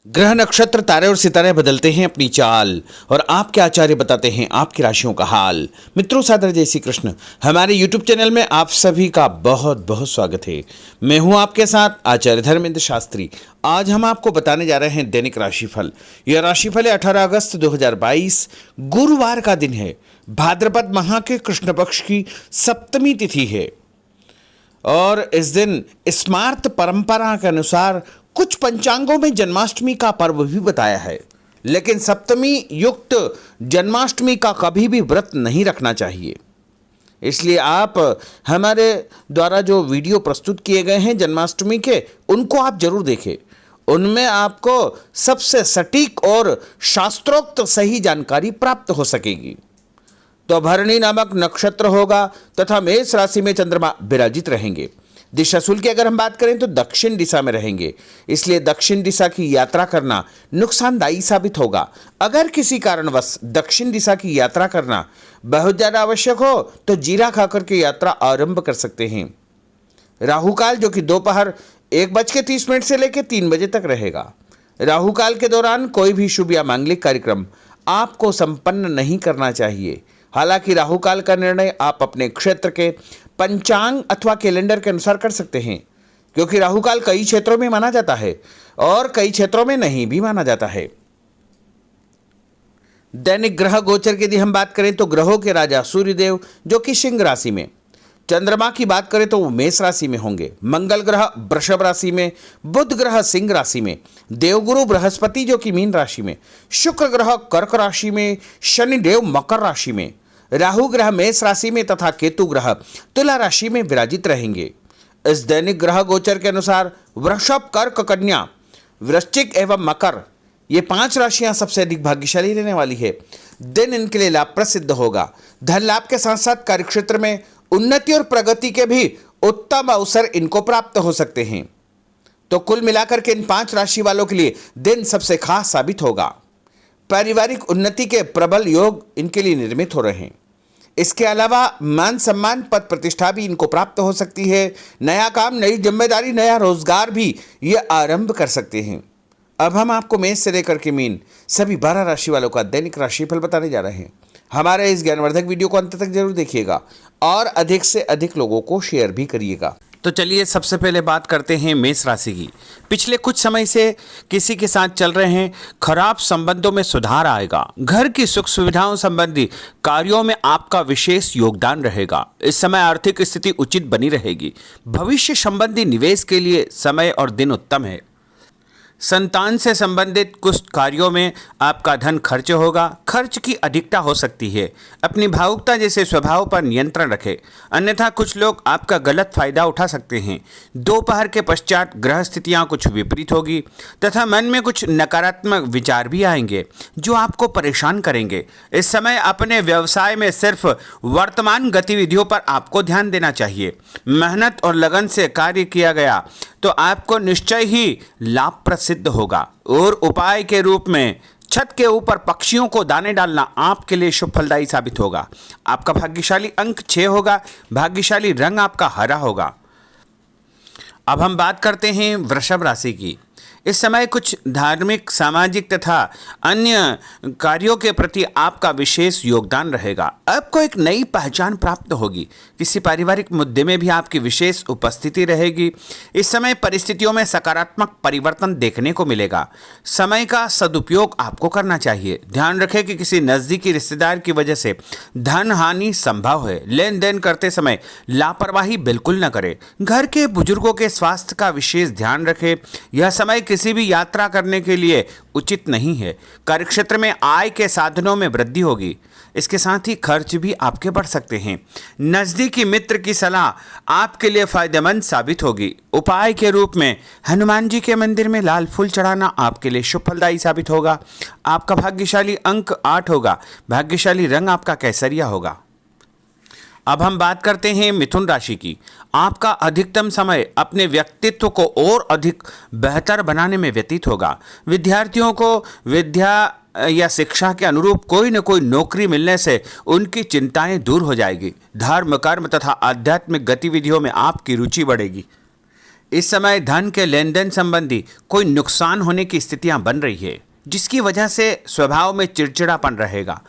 ग्रह नक्षत्र तारे और सितारे बदलते हैं अपनी चाल और आपके आचार्य बताते हैं आपकी राशियों का हाल। मित्रों, सादर जय श्री कृष्ण। हमारे यूट्यूब चैनल में आप सभी का बहुत बहुत स्वागत है। मैं हूं आपके साथ आचार्य धर्मेंद्र शास्त्री। आज हम आपको बताने जा रहे हैं दैनिक राशिफल। यह राशिफल है 18 अगस्त 2022 गुरुवार का दिन है। भाद्रपद माह के कृष्ण पक्ष की सप्तमी तिथि है और इस दिन स्मार्त परंपरा के अनुसार कुछ पंचांगों में जन्माष्टमी का पर्व भी बताया है, लेकिन सप्तमी युक्त जन्माष्टमी का कभी भी व्रत नहीं रखना चाहिए। इसलिए आप हमारे द्वारा जो वीडियो प्रस्तुत किए गए हैं जन्माष्टमी के, उनको आप जरूर देखें। उनमें आपको सबसे सटीक और शास्त्रोक्त सही जानकारी प्राप्त हो सकेगी। तो भरणी नामक नक्षत्र होगा तथा मेष राशि में चंद्रमा विराजित रहेंगे। दिशा शुल की अगर हम बात करें तो दक्षिण दिशा में रहेंगे, इसलिए दक्षिण दिशा की यात्रा करना नुकसानदायी साबित होगा। अगर किसी कारणवश दक्षिण दिशा की यात्रा करना बहुत ज्यादा आवश्यक हो तो जीरा खाकर के यात्रा आरंभ कर सकते हैं। राहु काल जो कि दोपहर 1:30 से लेकर 3 बजे तक रहेगा। राहु काल के दौरान कोई भी शुभ या मांगलिक कार्यक्रम आपको संपन्न नहीं करना चाहिए। हालांकि राहु काल का निर्णय आप अपने क्षेत्र के पंचांग अथवा कैलेंडर के अनुसार कर सकते हैं, क्योंकि राहु काल कई क्षेत्रों में माना जाता है और कई क्षेत्रों में नहीं भी माना जाता है। दैनिक ग्रह गोचर की यदि हम बात करें तो ग्रहों के राजा सूर्यदेव जो कि सिंह राशि में, चंद्रमा की बात करें तो वो मेष राशि में होंगे, मंगल ग्रह वृषभ राशि में, बुध ग्रह सिंह राशि में, देवगुरु बृहस्पति जो कि मीन राशि में, शुक्र ग्रह कर्क राशि में, शनि देव मकर राशि में, राहु ग्रह मेष राशि में तथा केतु ग्रह तुला राशि में विराजित रहेंगे। इस दैनिक ग्रह गोचर के अनुसार वृषभ, कर्क, कन्या, वृश्चिक एवं मकर ये 5 राशियां सबसे अधिक भाग्यशाली रहने वाली है। दिन इनके लिए लाभप्रद सिद्ध होगा। धन लाभ के साथ साथ कार्यक्षेत्र में उन्नति और प्रगति के भी उत्तम अवसर इनको प्राप्त हो सकते हैं। तो कुल मिलाकर के इन 5 राशि वालों के लिए दिन सबसे खास साबित होगा। पारिवारिक उन्नति के प्रबल योग इनके लिए निर्मित हो रहे हैं। इसके अलावा मान सम्मान, पद प्रतिष्ठा भी इनको प्राप्त हो सकती है। नया काम, नई जिम्मेदारी, नया रोजगार भी ये आरंभ कर सकते हैं। अब हम आपको मेष से लेकर के मीन सभी 12 राशि वालों का दैनिक राशिफल बताने जा रहे हैं। हमारे इस ज्ञानवर्धक वीडियो को अंत तक जरूर देखिएगा और अधिक से अधिक लोगों को शेयर भी करिएगा। तो चलिए सबसे पहले बात करते हैं मेष राशि की। पिछले कुछ समय से किसी के साथ चल रहे हैं खराब संबंधों में सुधार आएगा। घर की सुख सुविधाओं संबंधी कार्यों में आपका विशेष योगदान रहेगा। इस समय आर्थिक स्थिति उचित बनी रहेगी। भविष्य संबंधी निवेश के लिए समय और दिन उत्तम है। संतान से संबंधित कुछ कार्यों में आपका धन खर्च होगा। खर्च की अधिकता हो सकती है। अपनी भावुकता जैसे स्वभाव पर नियंत्रण रखें, अन्यथा कुछ लोग आपका गलत फायदा उठा सकते हैं। दोपहर के पश्चात ग्रह स्थितियां कुछ विपरीत होगी तथा मन में कुछ नकारात्मक विचार भी आएंगे जो आपको परेशान करेंगे। इस समय अपने व्यवसाय में सिर्फ वर्तमान गतिविधियों पर आपको ध्यान देना चाहिए। मेहनत और लगन से कार्य किया गया तो आपको निश्चय ही लाभप्रद सिद्ध होगा। और उपाय के रूप में छत के ऊपर पक्षियों को दाने डालना आपके लिए शुभ फलदायी साबित होगा। आपका भाग्यशाली अंक 6 होगा। भाग्यशाली रंग आपका हरा होगा। अब हम बात करते हैं वृषभ राशि की। इस समय कुछ धार्मिक, सामाजिक तथा अन्य कार्यों के प्रति आपका विशेष योगदान रहेगा। आपको एक नई पहचान प्राप्त होगी। किसी पारिवारिक मुद्दे में भी आपकी विशेष उपस्थिति रहेगी। इस समय परिस्थितियों में सकारात्मक परिवर्तन देखने को मिलेगा। समय का सदुपयोग आपको करना चाहिए। ध्यान रखें कि किसी नज़दीकी रिश्तेदार की वजह से धन हानि संभव है। लेन देन करते समय लापरवाही बिल्कुल न करें। घर के बुजुर्गों के स्वास्थ्य का विशेष ध्यान रखें। यह समय किसी भी यात्रा करने के लिए उचित नहीं है। कार्यक्षेत्र में आय के साधनों में वृद्धि होगी। इसके साथ ही खर्च भी आपके बढ़ सकते हैं। नजदीकी मित्र की सलाह आपके लिए फायदेमंद साबित होगी। उपाय के रूप में हनुमान जी के मंदिर में लाल फूल चढ़ाना आपके लिए शुभ फलदायी साबित होगा। आपका भाग्यशाली अंक 8 होगा। भाग्यशाली रंग आपका केसरिया होगा। अब हम बात करते हैं मिथुन राशि की। आपका अधिकतम समय अपने व्यक्तित्व को और अधिक बेहतर बनाने में व्यतीत होगा। विद्यार्थियों को विद्या या शिक्षा के अनुरूप कोई न कोई नौकरी मिलने से उनकी चिंताएं दूर हो जाएगी। धर्म, कर्म तथा आध्यात्मिक गतिविधियों में आपकी रुचि बढ़ेगी। इस समय धन के लेन देन संबंधी कोई नुकसान होने की स्थितियां बन रही है, जिसकी वजह से स्वभाव में चिड़चिड़ापन रहेगा।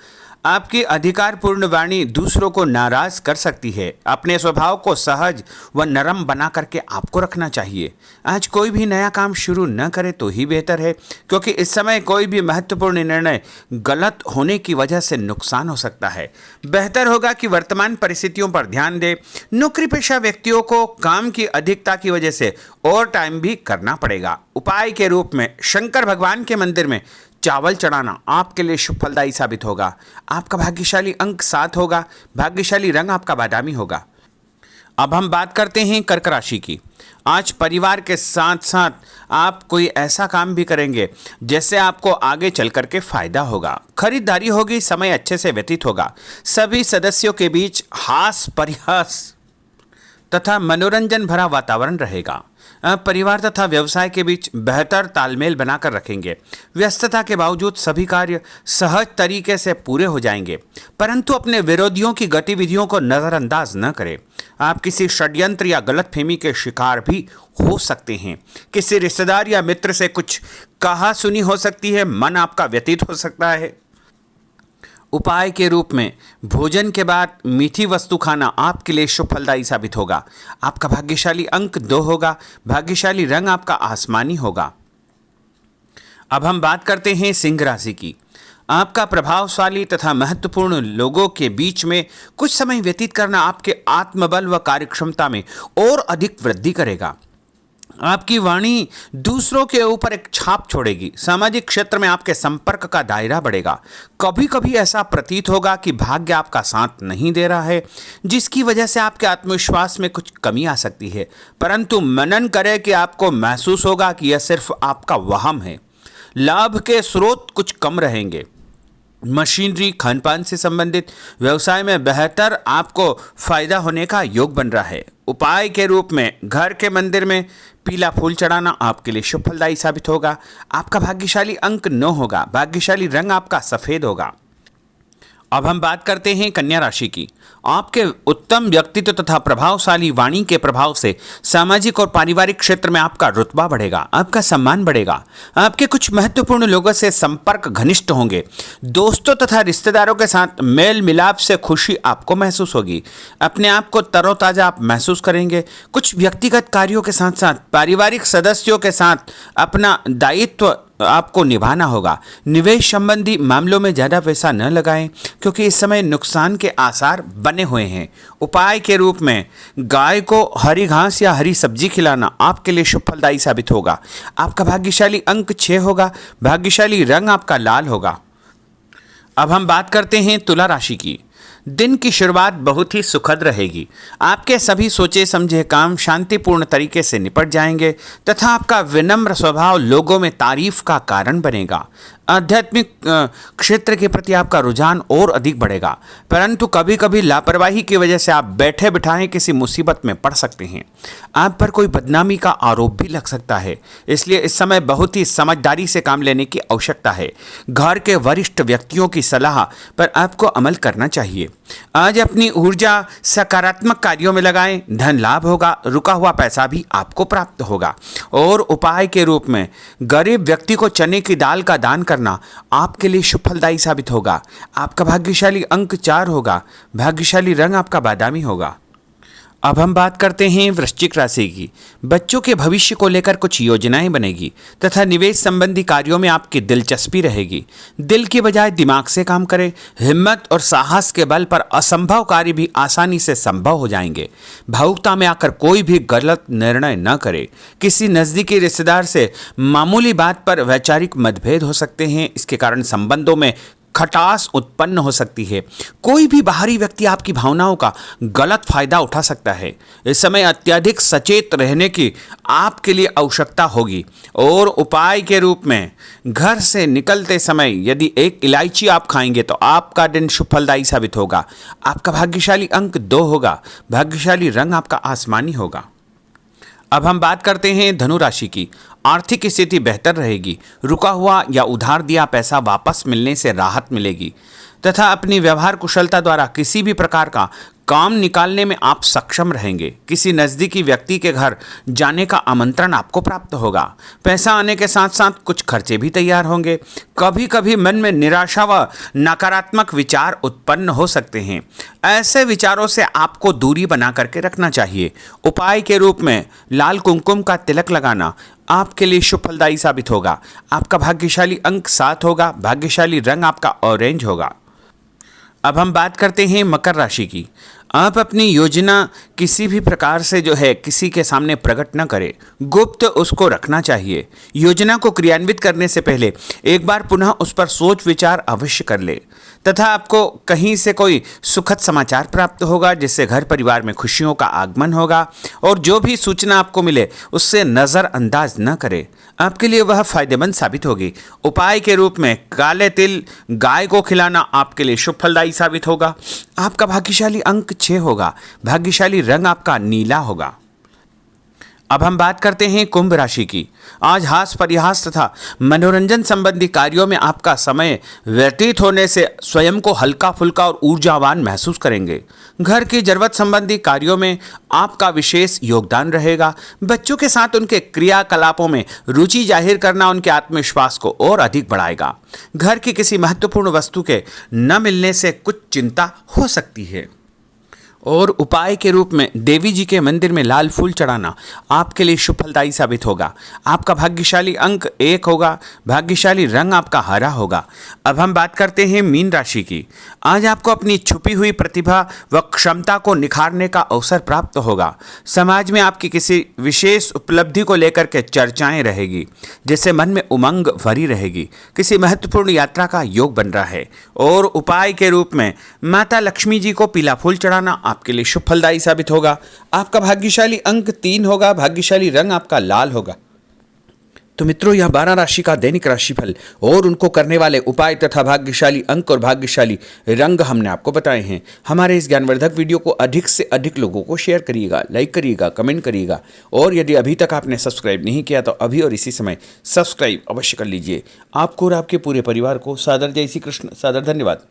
आपकी अधिकारपूर्ण वाणी दूसरों को नाराज कर सकती है। अपने स्वभाव को सहज व नरम बना करके आपको रखना चाहिए। आज कोई भी नया काम शुरू न करे तो ही बेहतर है, क्योंकि इस समय कोई भी महत्वपूर्ण निर्णय गलत होने की वजह से नुकसान हो सकता है। बेहतर होगा कि वर्तमान परिस्थितियों पर ध्यान दें। नौकरी पेशा व्यक्तियों को काम की अधिकता की वजह से ओवर टाइम भी करना पड़ेगा। उपाय के रूप में शंकर भगवान के मंदिर में चावल चढ़ाना आपके लिए शुभ फलदायी साबित होगा। आपका भाग्यशाली अंक 7 होगा। भाग्यशाली रंग आपका बादामी होगा। अब हम बात करते हैं कर्क राशि की। आज परिवार के साथ साथ आप कोई ऐसा काम भी करेंगे जिससे आपको आगे चल करके फायदा होगा। खरीदारी होगी, समय अच्छे से व्यतीत होगा। सभी सदस्यों के बीच हास परिहास तथा मनोरंजन भरा वातावरण रहेगा। परिवार तथा व्यवसाय के बीच बेहतर तालमेल बनाकर रखेंगे। व्यस्तता के बावजूद सभी कार्य सहज तरीके से पूरे हो जाएंगे, परंतु अपने विरोधियों की गतिविधियों को नज़रअंदाज न करें। आप किसी षड्यंत्र या गलतफहमी के शिकार भी हो सकते हैं। किसी रिश्तेदार या मित्र से कुछ कहा सुनी हो सकती है। मन आपका व्यतीत हो सकता है। उपाय के रूप में भोजन के बाद मीठी वस्तु खाना आपके लिए शुभ फलदायी साबित होगा। आपका भाग्यशाली अंक 2 होगा। भाग्यशाली रंग आपका आसमानी होगा। अब हम बात करते हैं सिंह राशि की। आपका प्रभावशाली तथा महत्वपूर्ण लोगों के बीच में कुछ समय व्यतीत करना आपके आत्मबल व कार्यक्षमता में और अधिक वृद्धि करेगा। आपकी वाणी दूसरों के ऊपर एक छाप छोड़ेगी। सामाजिक क्षेत्र में आपके संपर्क का दायरा बढ़ेगा। कभी कभी ऐसा प्रतीत होगा कि भाग्य आपका साथ नहीं दे रहा है, जिसकी वजह से आपके आत्मविश्वास में कुछ कमी आ सकती है, परंतु मनन करें कि आपको महसूस होगा कि यह सिर्फ आपका वहम है। लाभ के स्रोत कुछ कम रहेंगे। मशीनरी, खानपान से संबंधित व्यवसाय में बेहतर आपको फायदा होने का योग बन रहा है। उपाय के रूप में घर के मंदिर में पीला फूल चढ़ाना आपके लिए शुभ फलदायी साबित होगा। आपका भाग्यशाली अंक 9 होगा। भाग्यशाली रंग आपका सफेद होगा। अब हम बात करते हैं कन्या राशि की। आपके उत्तम व्यक्तित्व तथा प्रभावशाली वाणी के प्रभाव से सामाजिक और पारिवारिक क्षेत्र में आपका रुतबा बढ़ेगा, आपका सम्मान बढ़ेगा। आपके कुछ महत्वपूर्ण लोगों से संपर्क घनिष्ठ होंगे। दोस्तों तथा रिश्तेदारों के साथ मेल मिलाप से खुशी आपको महसूस होगी। अपने आप को तरोताजा आप महसूस करेंगे। कुछ व्यक्तिगत कार्यों के साथ साथ पारिवारिक सदस्यों के साथ अपना दायित्व आपको निभाना होगा। निवेश संबंधी मामलों में ज़्यादा पैसा न लगाएं, क्योंकि इस समय नुकसान के आसार बने हुए हैं। उपाय के रूप में गाय को हरी घास या हरी सब्जी खिलाना आपके लिए शुभ फलदायी साबित होगा। आपका भाग्यशाली अंक 6 होगा। भाग्यशाली रंग आपका लाल होगा। अब हम बात करते हैं तुला राशि की। दिन की शुरुआत बहुत ही सुखद रहेगी। आपके सभी सोचे समझे काम शांतिपूर्ण तरीके से निपट जाएंगे तथा आपका विनम्र स्वभाव लोगों में तारीफ का कारण बनेगा। आध्यात्मिक क्षेत्र के प्रति आपका रुझान और अधिक बढ़ेगा, परंतु कभी कभी लापरवाही की वजह से आप बैठे बिठाए किसी मुसीबत में पड़ सकते हैं। आप पर कोई बदनामी का आरोप भी लग सकता है, इसलिए इस समय बहुत ही समझदारी से काम लेने की आवश्यकता है। घर के वरिष्ठ व्यक्तियों की सलाह पर आपको अमल करना चाहिए। आज अपनी ऊर्जा सकारात्मक कार्यों में लगाएं। धन लाभ होगा। रुका हुआ पैसा भी आपको प्राप्त होगा। और उपाय के रूप में गरीब व्यक्ति को चने की दाल का दान करना आपके लिए शुभ फलदायी साबित होगा। आपका भाग्यशाली अंक 4 होगा। भाग्यशाली रंग आपका बादामी होगा। अब हम बात करते हैं वृश्चिक राशि की। बच्चों के भविष्य को लेकर कुछ योजनाएं बनेगी तथा निवेश संबंधी कार्यों में आपकी दिलचस्पी रहेगी। दिल की बजाय दिमाग से काम करें। हिम्मत और साहस के बल पर असंभव कार्य भी आसानी से संभव हो जाएंगे। भावुकता में आकर कोई भी गलत निर्णय न करें। किसी नज़दीकी रिश्तेदार से मामूली बात पर वैचारिक मतभेद हो सकते हैं। इसके कारण संबंधों में खटास उत्पन्न हो सकती है। कोई भी बाहरी व्यक्ति आपकी भावनाओं का गलत फायदा उठा सकता है। इस समय अत्यधिक सचेत रहने की आपके लिए आवश्यकता होगी। और उपाय के रूप में घर से निकलते समय यदि एक इलायची आप खाएंगे तो आपका दिन शुभ फलदायी साबित होगा। आपका भाग्यशाली अंक 2 होगा। भाग्यशाली रंग आपका आसमानी होगा। अब हम बात करते हैं धनु राशि की। आर्थिक स्थिति बेहतर रहेगी। रुका हुआ या उधार दिया पैसा वापस मिलने से राहत मिलेगी तथा अपनी व्यवहार कुशलता द्वारा किसी भी प्रकार का काम निकालने में आप सक्षम रहेंगे। किसी नज़दीकी व्यक्ति के घर जाने का आमंत्रण आपको प्राप्त होगा। पैसा आने के साथ साथ कुछ खर्चे भी तैयार होंगे। कभी कभी मन में निराशा व नकारात्मक विचार उत्पन्न हो सकते हैं। ऐसे विचारों से आपको दूरी बना करके रखना चाहिए। उपाय के रूप में लाल कुमकुम का तिलक लगाना आपके लिए शुभ फलदायी साबित होगा। आपका भाग्यशाली अंक 7 होगा। भाग्यशाली रंग आपका ऑरेंज होगा। अब हम बात करते हैं मकर राशि की। आप अपनी योजना किसी भी प्रकार से किसी के सामने प्रकट न करें, गुप्त उसको रखना चाहिए। योजना को क्रियान्वित करने से पहले एक बार पुनः उस पर सोच विचार अवश्य कर ले तथा आपको कहीं से कोई सुखद समाचार प्राप्त होगा जिससे घर परिवार में खुशियों का आगमन होगा। और जो भी सूचना आपको मिले उससे नज़रअंदाज न करें, आपके लिए वह फायदेमंद साबित होगी। उपाय के रूप में काले तिल गाय को खिलाना आपके लिए शुभ फलदायी साबित होगा। आपका भाग्यशाली अंक 6 होगा। भाग्यशाली रंग आपका नीला होगा। अब हम बात करते हैं कुंभ राशि की। आज हास परिहास तथा मनोरंजन संबंधी कार्यों में आपका समय व्यतीत होने से स्वयं को हल्का फुल्का और ऊर्जावान महसूस करेंगे। घर की जरूरत संबंधी कार्यों में आपका विशेष योगदान रहेगा। बच्चों के साथ उनके क्रियाकलापों में रुचि जाहिर करना उनके आत्मविश्वास को और अधिक बढ़ाएगा। घर की किसी महत्वपूर्ण वस्तु के न मिलने से कुछ चिंता हो सकती है। और उपाय के रूप में देवी जी के मंदिर में लाल फूल चढ़ाना आपके लिए शुभ फलदायी साबित होगा। आपका भाग्यशाली अंक 1 होगा। भाग्यशाली रंग आपका हरा होगा। अब हम बात करते हैं मीन राशि की। आज आपको अपनी छुपी हुई प्रतिभा व क्षमता को निखारने का अवसर प्राप्त होगा। समाज में आपकी किसी विशेष उपलब्धि को लेकर के चर्चाएं रहेगी जिससे मन में उमंग भरी रहेगी। किसी महत्वपूर्ण यात्रा का योग बन रहा है। और उपाय के रूप में माता लक्ष्मी जी को पीला फूल चढ़ाना आपके लिए शुभ फलदायी साबित होगा। आपका भाग्यशाली अंक 3 होगा। भाग्यशाली रंग आपका लाल होगा। तो मित्रों, यह 12 राशि का दैनिक राशिफल और उनको करने वाले उपाय तथा भाग्यशाली अंक और भाग्यशाली रंग हमने आपको बताए हैं। हमारे इस ज्ञानवर्धक वीडियो को अधिक से अधिक लोगों को शेयर करिएगा, लाइक करिएगा, कमेंट करिएगा। और यदि अभी तक आपने सब्सक्राइब नहीं किया तो अभी और इसी समय सब्सक्राइब अवश्य कर लीजिए। आपको और आपके पूरे परिवार को सादर जय श्री कृष्ण, सादर धन्यवाद।